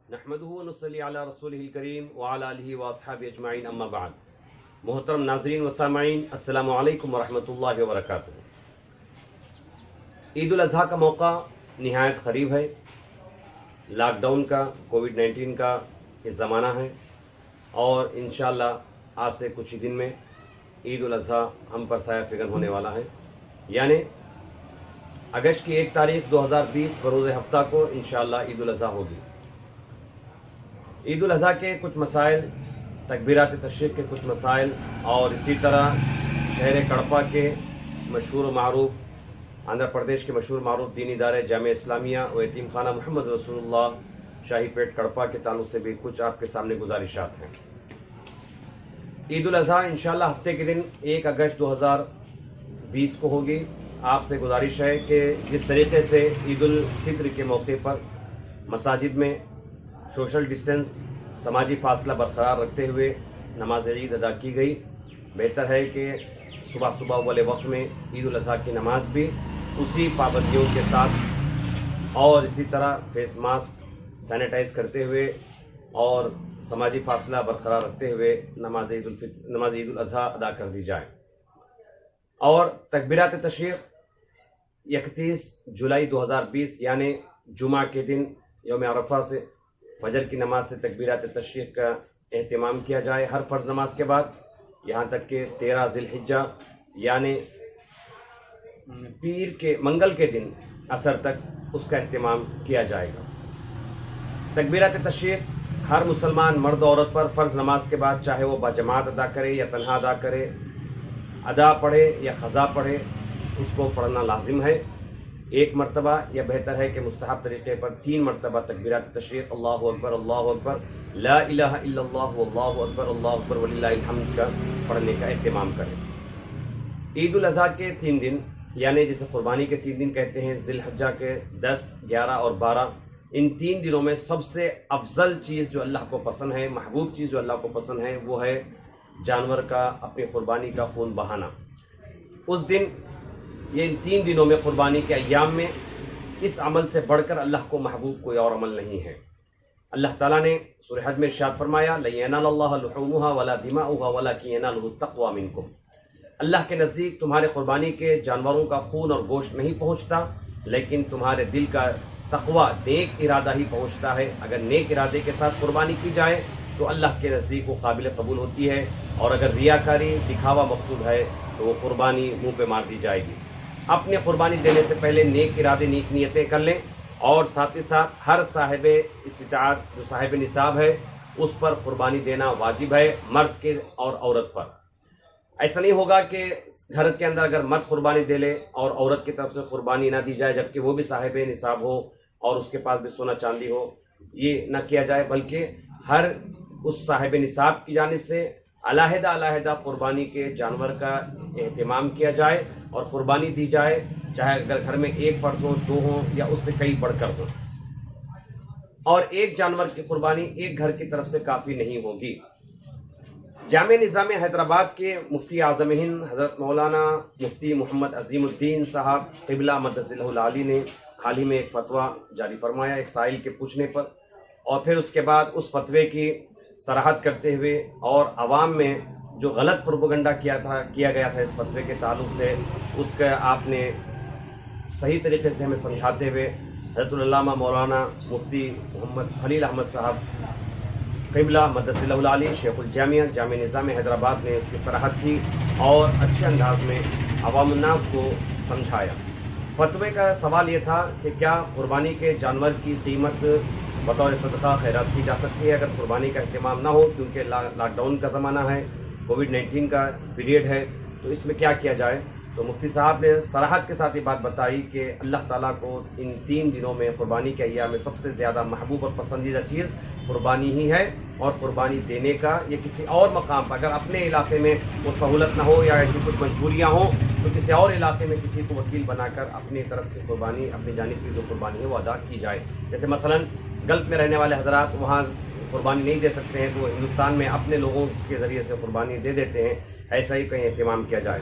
نحمدہ و نصلی علی رسولہ الکریم وعلی آلہ واصحابہ اجمعین اما بعد۔ محترم ناظرین و سامعین، السلام علیکم ورحمۃ اللہ وبرکاتہ۔ عید الاضحیٰ کا موقع نہایت قریب ہے۔ لاک ڈاؤن کا، کووڈ-19 کا یہ زمانہ ہے اور انشاءاللہ آج سے کچھ ہی دن میں عید الاضحیٰ ہم پر سایہ فگن ہونے والا ہے، یعنی اگست کی 1 تاریخ 2020 بروز ہفتہ کو انشاءاللہ عید الاضحیٰ ہوگی۔ عید الاضحیٰ کے کچھ مسائل، تکبیرات تشریق کے کچھ مسائل اور اسی طرح شہر کڑپا کے مشہور و معروف، آندھرا پردیش کے مشہور معروف دینی ادارے جامعہ اسلامیہ و یتیم خانہ محمد رسول اللہ شاہی پیٹ کڑپا کے تعلق سے بھی کچھ آپ کے سامنے گزارشات ہیں۔ عید الاضحیٰ انشاءاللہ ہفتے کے دن 1 اگست 2020 کو ہوگی۔ آپ سے گزارش ہے کہ جس طریقے سے عید الفطر کے موقع پر مساجد میں سوشل ڈسٹینس، سماجی فاصلہ برقرار رکھتے ہوئے نماز عید ادا کی گئی، بہتر ہے کہ صبح والے وقت میں عید الاضحیٰ کی نماز بھی اسی پابندیوں کے ساتھ اور اسی طرح فیس ماسک سینیٹائز کرتے ہوئے اور سماجی فاصلہ برقرار رکھتے ہوئے نماز عید الاضحیٰ ادا کر دی جائے۔ اور تکبیرات تشریق 31 جولائی 2020 یعنی جمعہ کے دن یوم عرفہ سے فجر کی نماز سے تکبیرات تشریق کا اہتمام کیا جائے ہر فرض نماز کے بعد، یہاں تک کہ 13 ذی الحجہ یعنی پیر کے منگل کے دن عصر تک اس کا اہتمام کیا جائے گا۔ تکبیرات تشریق ہر مسلمان مرد و عورت پر فرض نماز کے بعد، چاہے وہ باجماعت ادا کرے یا تنہا ادا کرے، ادا پڑھے یا قضا پڑھے، اس کو پڑھنا لازم ہے۔ 1 مرتبہ یا بہتر ہے کہ مستحب طریقے پر 3 مرتبہ تکبیرات تشریق اللہ اکبر لا الہ الا اللہ واللہ اکبر وللہ الحمد کا پڑھنے کا اہتمام کریں۔ عید الاضحیٰ کے 3 دن یعنی جسے قربانی کے 3 دن کہتے ہیں، ذی الحجہ کے 10، 11 اور 12، ان 3 دنوں میں سب سے افضل چیز جو اللہ کو پسند ہے، محبوب چیز جو اللہ کو پسند ہے، وہ ہے جانور کا اپنی قربانی کا خون بہانا۔ اس دن یہ ان 3 دنوں میں قربانی کے ایام میں اس عمل سے بڑھ کر اللہ کو محبوب کوئی اور عمل نہیں ہے۔ اللہ تعالیٰ نے سورہ حج میں ارشاد فرمایا، لَن يَنَالَ اللَّهَ لُحُومُهَا وَلَا دِمَاؤُهَا وَلَكِنْ يَنَالُهُ التَّقْوَىٰ مِنكُمْ۔ اللہ کے نزدیک تمہارے قربانی کے جانوروں کا خون اور گوشت نہیں پہنچتا، لیکن تمہارے دل کا تقویٰ، نیک ارادہ ہی پہنچتا ہے۔ اگر نیک ارادے کے ساتھ قربانی کی جائے تو اللہ کے نزدیک وہ قابل قبول ہوتی ہے، اور اگر ریاکاری، دکھاوا مقصود ہے تو وہ قربانی منہ پہ مار دی جائے گی۔ اپنے قربانی دینے سے پہلے نیک ارادے، نیک نیتیں کر لیں، اور ساتھ ہی ساتھ ہر صاحب استطاعت جو صاحب نصاب ہے اس پر قربانی دینا واجب ہے، مرد کے اور عورت پر۔ ایسا نہیں ہوگا کہ گھر کے اندر اگر مرد قربانی دے لے اور عورت کی طرف سے قربانی نہ دی جائے جبکہ وہ بھی صاحب نصاب ہو اور اس کے پاس بھی سونا چاندی ہو، یہ نہ کیا جائے، بلکہ ہر اس صاحب نصاب کی جانب سے علیحدہ قربانی کے جانور کا اہتمام کیا جائے اور قربانی دی جائے، چاہے اگر گھر میں 1 فرد ہو، 2 ہوں یا اس سے کئی بڑھ کر ہوں۔ اور ایک جانور کی قربانی ایک گھر کی طرف سے کافی نہیں ہوگی۔ جامع نظام حیدرآباد کے مفتی اعظم ہند حضرت مولانا مفتی محمد عظیم الدین صاحب قبلہ مدث العالی نے حال ہی میں ایک فتویٰ جاری فرمایا ایک سائل کے پوچھنے پر، اور پھر اس کے بعد اس فتوے کی صراحت کرتے ہوئے اور عوام میں جو غلط پروپیگنڈا کیا گیا تھا اس فتوے کے تعلق سے، اس کا آپ نے صحیح طریقے سے ہمیں سمجھاتے ہوئے حضرت العلامہ مولانا مفتی محمد خلیل احمد صاحب قبلہ مدث العالی شیخ الجامعہ جامع نظام حیدرآباد نے اس کی صراحت کی اور اچھے انداز میں عوام الناس کو سمجھایا۔ فتوے کا سوال یہ تھا کہ کیا قربانی کے جانور کی قیمت بطور صدقہ خیرات کی جا سکتی ہے اگر قربانی کا اہتمام نہ ہو، کیونکہ لاک ڈاؤن کا زمانہ ہے، کووڈ-19 کا پیریڈ ہے، تو اس میں کیا کیا جائے؟ تو مفتی صاحب نے صراحت کے ساتھ یہ بات بتائی کہ اللہ تعالیٰ کو ان 3 دنوں میں قربانی کے ایام میں سب سے زیادہ محبوب اور پسندیدہ چیز قربانی ہی ہے، اور قربانی دینے کا یہ کسی اور مقام پر اگر اپنے علاقے میں وہ سہولت نہ ہو یا ایسی کچھ مجبوریاں ہوں تو کسی اور علاقے میں کسی کو وکیل بنا کر اپنی طرف کی قربانی، اپنی جانب کی جو قربانی ہے وہ ادا کی جائے۔ جیسے مثلا گلف میں رہنے والے حضرات وہاں قربانی نہیں دے سکتے ہیں تو وہ ہندوستان میں اپنے لوگوں کے ذریعے سے قربانی دے دیتے ہیں، ایسا ہی کہیں اہتمام کیا جائے۔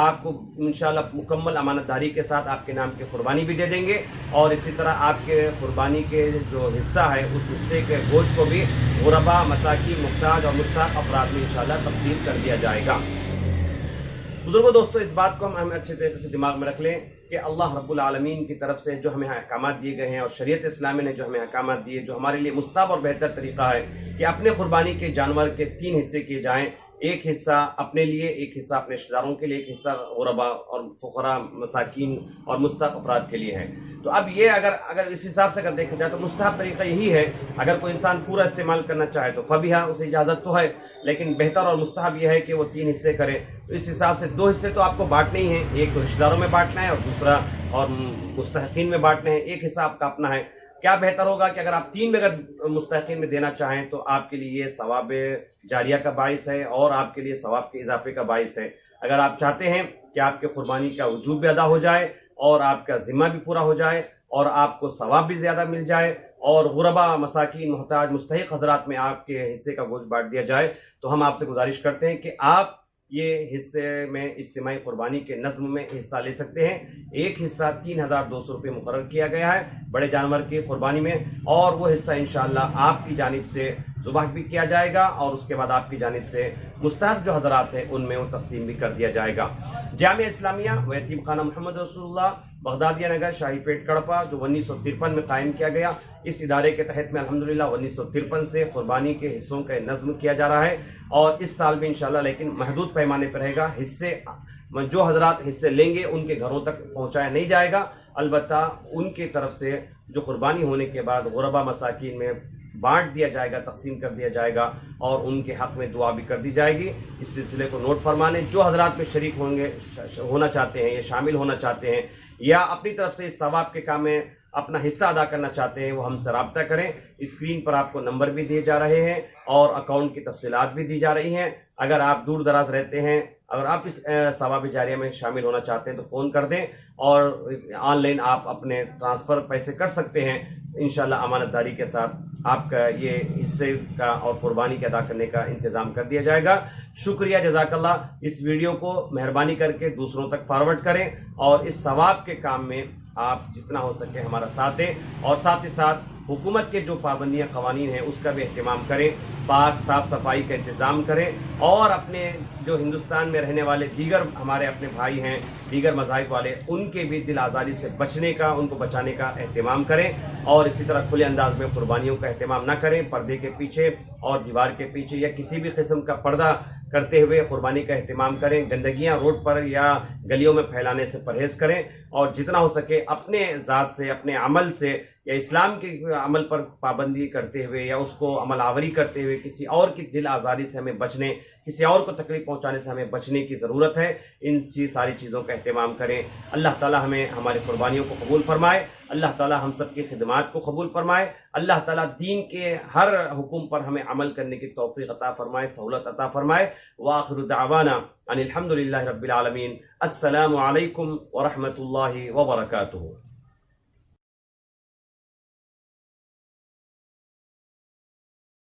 آپ کو انشاءاللہ مکمل امانت داری کے ساتھ آپ کے نام کی قربانی بھی دے دیں گے، اور اسی طرح آپ کے قربانی کے جو حصہ ہے اس حصے کے گوشت کو بھی غربا، مساکین، محتاج اور مستحق افراد میں انشاءاللہ تقسیم کر دیا جائے گا۔ بزرگوں دوستو، اس بات کو ہم اچھے طریقے سے دماغ میں رکھ لیں کہ اللہ رب العالمین کی طرف سے جو ہمیں احکامات دیے گئے ہیں اور شریعت اسلامی نے جو ہمیں احکامات دیے، جو ہمارے لیے مستحب اور بہتر طریقہ ہے کہ اپنے قربانی کے جانور کے 3 حصے کیے جائیں، ایک حصہ اپنے لیے، ایک حصہ اپنے رشتہ داروں کے لیے، ایک حصہ غربا اور فقراء، مساکین اور مستحق افراد کے لیے ہے۔ تو اب یہ اگر اس حساب سے اگر دیکھا جائے تو مستحب طریقہ یہی ہے، اگر کوئی انسان پورا استعمال کرنا چاہے تو فبیہا، اسے اجازت تو ہے، لیکن بہتر اور مستحب یہ ہے کہ وہ 3 حصے کرے۔ تو اس حساب سے 2 حصے تو آپ کو بانٹنے ہی ہیں، ایک تو رشتہ داروں میں بانٹنا ہے اور دوسرا اور مستحقین میں بانٹنا ہے، ایک حصہ آپ کا اپنا ہے۔ کیا بہتر ہوگا کہ اگر آپ 3 میں اگر مستحقین میں دینا چاہیں تو آپ کے لیے یہ ثواب جاریہ کا باعث ہے اور آپ کے لیے ثواب کے اضافے کا باعث ہے۔ اگر آپ چاہتے ہیں کہ آپ کے قربانی کا وجوب بھی ادا ہو جائے اور آپ کا ذمہ بھی پورا ہو جائے اور آپ کو ثواب بھی زیادہ مل جائے اور غربا، مساکین، محتاج، مستحق حضرات میں آپ کے حصے کا گوشت بانٹ دیا جائے، تو ہم آپ سے گزارش کرتے ہیں کہ آپ یہ حصے میں اجتماعی قربانی کے نظم میں حصہ لے سکتے ہیں۔ ایک حصہ 3200 روپے مقرر کیا گیا ہے بڑے جانور کی قربانی میں، اور وہ حصہ انشاءاللہ آپ کی جانب سے ذبح بھی کیا جائے گا اور اس کے بعد آپ کی جانب سے مستحق جو حضرات ہیں ان میں وہ تقسیم بھی کر دیا جائے گا۔ جامعہ اسلامیہ و یتیم خانہ محمد رسول اللہ، بغدادیہ نگر، شاہی پیٹ، کڑپا، جو 1953 میں قائم کیا گیا، اس ادارے کے تحت میں الحمدللہ 1953 سے قربانی کے حصوں کا نظم کیا جا رہا ہے، اور اس سال بھی انشاءاللہ لیکن محدود پیمانے پر رہے گا۔ حصے جو حضرات حصے لیں گے ان کے گھروں تک پہنچایا نہیں جائے گا، البتہ ان کی طرف سے جو قربانی ہونے کے بعد غربا، مساکین میں بانٹ دیا جائے گا، تقسیم کر دیا جائے گا اور ان کے حق میں دعا بھی کر دی جائے گی۔ اس سلسلے کو نوٹ فرما لیں۔ جو حضرات میں شریک ہونا چاہتے ہیں یا شامل ہونا چاہتے ہیں یا اپنی طرف سے اس ثواب کے کام میں اپنا حصہ ادا کرنا چاہتے ہیں وہ ہم سے رابطہ کریں۔ اسکرین پر آپ کو نمبر بھی دیے جا رہے ہیں اور اکاؤنٹ کی تفصیلات بھی دی جا رہی ہیں۔ اگر آپ دور دراز رہتے ہیں، اگر آپ اس ثواب جاریہ میں شامل ہونا چاہتے ہیں تو فون کر دیں اور آن لائن آپ اپنے ٹرانسفر پیسے کر سکتے ہیں۔ انشاءاللہ امانت داری کے ساتھ آپ کا یہ حصے کا اور قربانی کے ادا کرنے کا انتظام کر دیا جائے گا۔ شکریہ، جزاک اللہ۔ اس ویڈیو کو مہربانی کر کے دوسروں تک فارورڈ کریں اور اس ثواب کے کام میں آپ جتنا ہو سکے ہمارا ساتھ دیں، اور ساتھ ہی ساتھ حکومت کے جو پابندیاں، قوانین ہیں اس کا بھی اہتمام کریں، پاک صاف صفائی کا انتظام کریں، اور اپنے جو ہندوستان میں رہنے والے دیگر ہمارے اپنے بھائی ہیں دیگر مذاہب والے، ان کے بھی دل آزاری سے بچنے کا، ان کو بچانے کا اہتمام کریں، اور اسی طرح کھلے انداز میں قربانیوں کا اہتمام نہ کریں۔ پردے کے پیچھے اور دیوار کے پیچھے یا کسی بھی قسم کا پردہ کرتے ہوئے قربانی کا اہتمام کریں۔ گندگیاں روڈ پر یا گلیوں میں پھیلانے سے پرہیز کریں، اور جتنا ہو سکے اپنے ذات سے، اپنے عمل سے یا اسلام کے عمل پر پابندی کرتے ہوئے یا اس کو عمل آوری کرتے ہوئے کسی اور کی دل آزاری سے ہمیں بچنے، کسی اور کو تکلیف پہنچانے سے ہمیں بچنے کی ضرورت ہے۔ ان ساری چیزوں کا اہتمام کریں۔ اللہ تعالی ہمیں ہماری قربانیوں کو قبول فرمائے، اللہ تعالی ہم سب کی خدمات کو قبول فرمائے، اللہ تعالی دین کے ہر حکم پر ہمیں عمل کرنے کی توفیق عطا فرمائے، سہولت عطا فرمائے۔ وآخر دعوانا ان الحمد للہ رب العالمین۔ السلام علیکم ورحمۃ اللہ وبرکاتہ۔